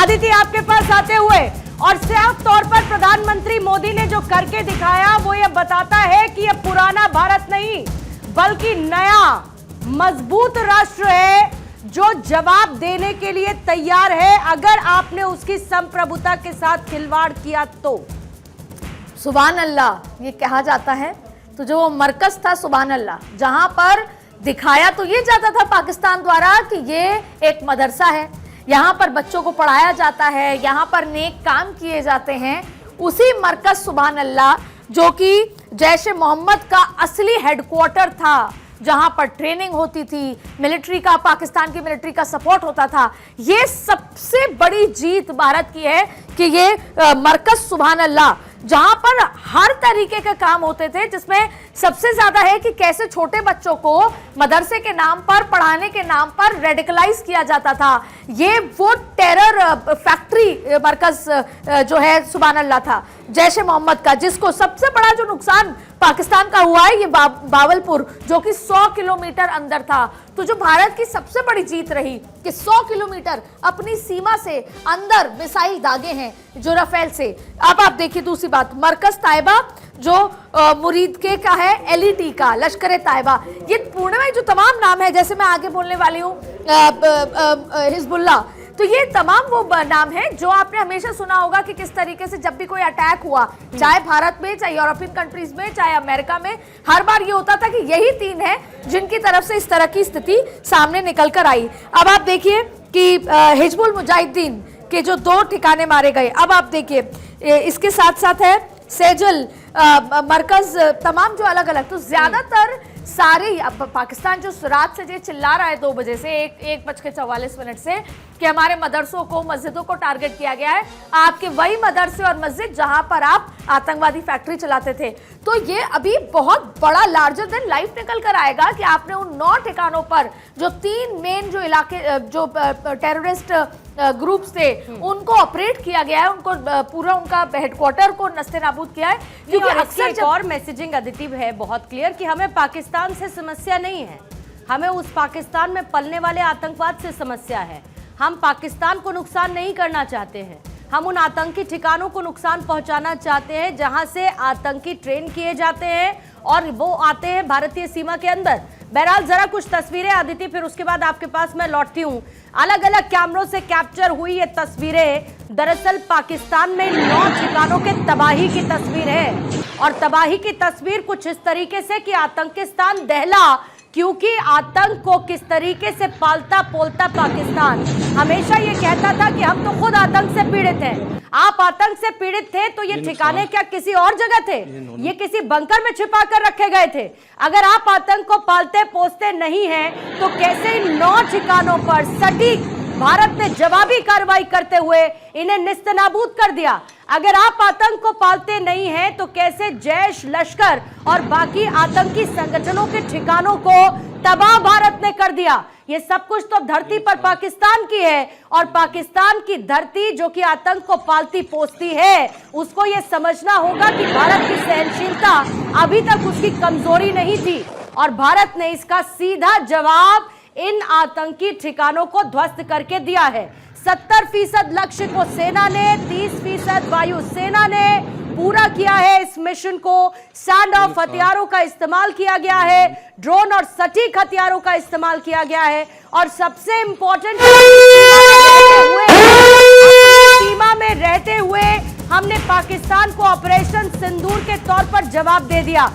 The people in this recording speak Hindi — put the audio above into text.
आदित्य आपके पास आते हुए, और साफ तौर पर प्रधानमंत्री मोदी ने जो करके दिखाया वो ये बताता है कि ये पुराना भारत नहीं बल्कि नया मजबूत राष्ट्र है जो जवाब देने के लिए तैयार है अगर आपने उसकी संप्रभुता के साथ खिलवाड़ किया तो। सुभान अल्लाह ये कहा जाता है। तो जो वो मरकज था सुभान अल्लाह, जहां पर दिखाया तो ये जाता था पाकिस्तान द्वारा कि ये एक मदरसा है, यहाँ पर बच्चों को पढ़ाया जाता है, यहाँ पर नेक काम किए जाते हैं, उसी मरकज सुभान अल्लाह जो कि जैश ए मोहम्मद का असली हेडक्वार्टर था, जहां पर ट्रेनिंग होती थी, मिलिट्री का, पाकिस्तान की मिलिट्री का सपोर्ट होता था। ये सबसे बड़ी जीत भारत की है कि ये मरकज सुभान अल्लाह जहां पर हर तरीके के काम होते थे, जिसमें सबसे ज्यादा है कि कैसे छोटे बच्चों को मदरसे के नाम पर, पढ़ाने के नाम पर रेडिकलाइज किया जाता था। ये वो टेरर फैक्ट्री मरकज जो है सुभान अल्लाह था जैश ए मोहम्मद का, जिसको सबसे बड़ा जो नुकसान पाकिस्तान का हुआ है ये बावलपुर जो कि 100 किलोमीटर अंदर था। तो जो भारत की सबसे बड़ी जीत रही कि 100 किलोमीटर अपनी सीमा से अंदर मिसाइल दागे हैं जो राफेल से। अब आप देखिए दूसरी बात, मरकज ताइबा जो मुरीद के का है, एलईटी का, लश्कर ताइबा, ये पूर्ण में जो तमाम नाम है, जैसे मैं आगे बोलने वाली हूँ हिजबुल्लाह, तो ये तमाम वो नाम है जो आपने हमेशा सुना होगा कि किस तरीके से जब भी कोई अटैक हुआ, चाहे भारत में, चाहे यूरोपियन कंट्रीज में, चाहे अमेरिका में, हर बार ये होता था कि यही तीन है जिनकी तरफ से इस तरह की स्थिति सामने निकल कर आई। अब आप देखिए कि हिजबुल मुजाहिदीन के जो 2 ठिकाने मारे गए। अब आप देखिए इसके साथ साथ है सेजल मरकज, तमाम जो अलग अलग, तो ज्यादातर सारे पाकिस्तान जो रात से ये चिल्ला रहा है 2 बजे से 1:44 से कि हमारे मदरसों को, मस्जिदों को टारगेट किया गया है, आपके वही मदरसे और मस्जिद जहां पर आप आतंकवादी फैक्ट्री चलाते थे। तो ये अभी बहुत बड़ा लार्जर देन लाइफ निकल कर आएगा कि आपने उन 9 ठिकानों पर जो 3 मेन जो इलाके जो टेररिस्ट ग्रुप्स थे उनको ऑपरेट किया गया है, उनको पूरा उनका हेडक्वार्टर को नस्ते-नाबूद किया है। क्योंकि अक्सर एक और मैसेजिंग अदिति है बहुत क्लियर कि हमें पाकिस्तान से समस्या नहीं है, हमें उस पाकिस्तान में पलने वाले आतंकवाद से समस्या है। हम पाकिस्तान को नुकसान नहीं करना चाहते हैं, हम उन आतंकी ठिकानों को नुकसान पहुंचाना चाहते हैं जहां से आतंकी ट्रेन किए जाते हैं और वो आते हैं भारतीय सीमा के अंदर। बहरहाल जरा कुछ तस्वीरें आदिति, फिर उसके बाद आपके पास मैं लौटती हूँ। अलग अलग कैमरों से कैप्चर हुई ये तस्वीरें दरअसल पाकिस्तान में 9 ठिकानों के तबाही की तस्वीर है, और तबाही की तस्वीर कुछ इस तरीके से कि आतंकिस्तान दहला, क्योंकि आतंक को किस तरीके से पालता पोलता पाकिस्तान हमेशा ये कहता था कि हम तो खुद आतंक से पीड़ित हैं। आप आतंक से पीड़ित थे तो ये ठिकाने क्या किसी और जगह थे? ये किसी बंकर में छिपा कर रखे गए थे? अगर आप आतंक को पालते पोसते नहीं हैं तो कैसे इन 9 ठिकानों पर सटीक भारत ने जवाबी कार्रवाई करते हुए इन्हें निस्तनाबूद कर दिया? अगर आप आतंक को पालते नहीं हैं तो कैसे जैश, लश्कर और बाकी आतंकी संगठनों के ठिकानों को तबाह भारत ने कर दिया? ये सब कुछ तो धरती पर पाकिस्तान की है, और पाकिस्तान की धरती जो कि आतंक को पालती पोसती है उसको ये समझना होगा कि भारत की सहनशीलता अभी तक उसकी कमजोरी नहीं थी, और भारत ने इसका सीधा जवाब इन आतंकी ठिकानों को ध्वस्त करके दिया है। 70% लक्ष्य को सेना ने, 30% वायु सेना ने पूरा किया है। इस मिशन को स्टैंड ऑफ हथियारों का इस्तेमाल किया गया है, ड्रोन और सटीक हथियारों का इस्तेमाल किया गया है, और सबसे इंपॉर्टेंट सीमा में रहते हुए हमने पाकिस्तान को ऑपरेशन सिंदूर के तौर पर जवाब दे दिया।